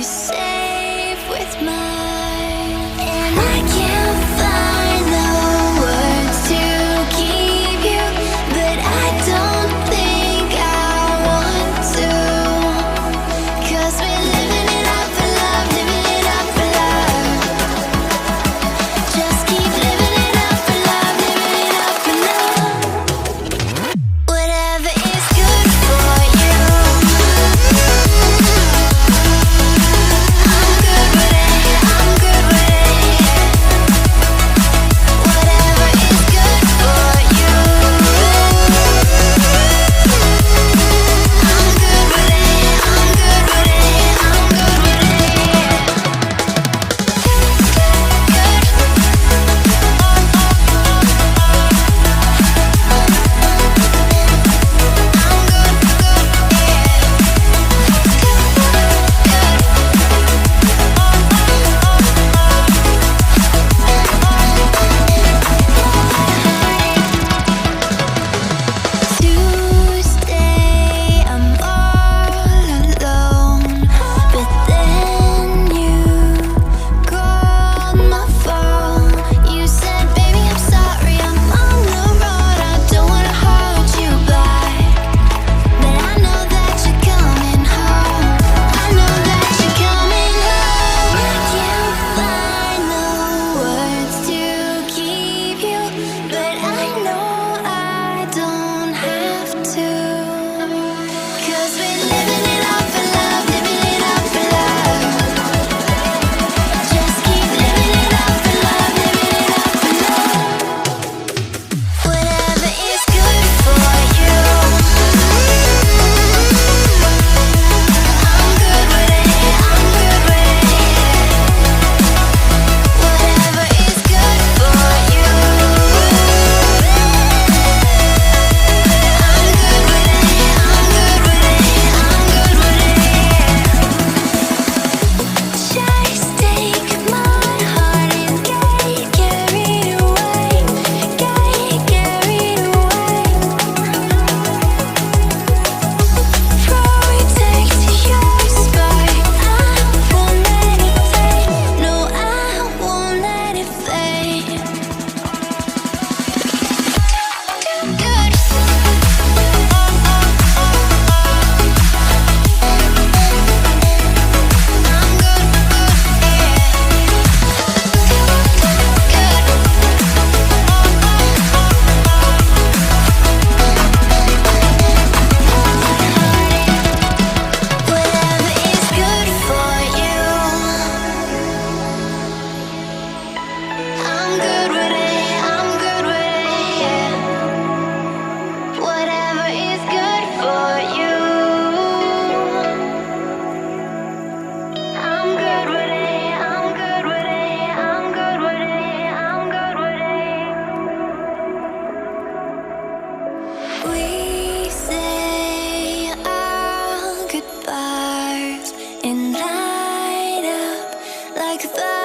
safe with mine, and I can't find the words to keep you, but I don't think I want to, 'cause we're living it up for love, living it up for love. Just keep living it up for love, living it up for love. Whatever is good for you, I'm good with it, I'm good with it. Whatever is good for you, I'm good with it, I'm good with it, I'm good with it. Tuesday, I'm all alone, but then you called my phone. You said, "Baby, I'm sorry, I'm on the road. I don't wanna hold you back, but I know that you're coming home. I know that you're coming home." I can't find the words to keep you, but I know I don't have to, 'cause we're living it up for love, living it up for love. Just keep living it up for love, living it up for love. Whatever is good for you, I'm good with it, I'm good with it. Whatever is good for you, I'm good with it, I'm good with it, I'm good with it. Just take my heart and get carried away, get carried away. Protect your spark, I won't let it fade. No, I won't let it fade. Good. I'm good, Whatever is good for you, I'm good with it, I'm good with it. Whatever is good for you, I'm good with it, I'm good with it, I'm good with it, I'm good with it. We say our goodbyes and light up like fire.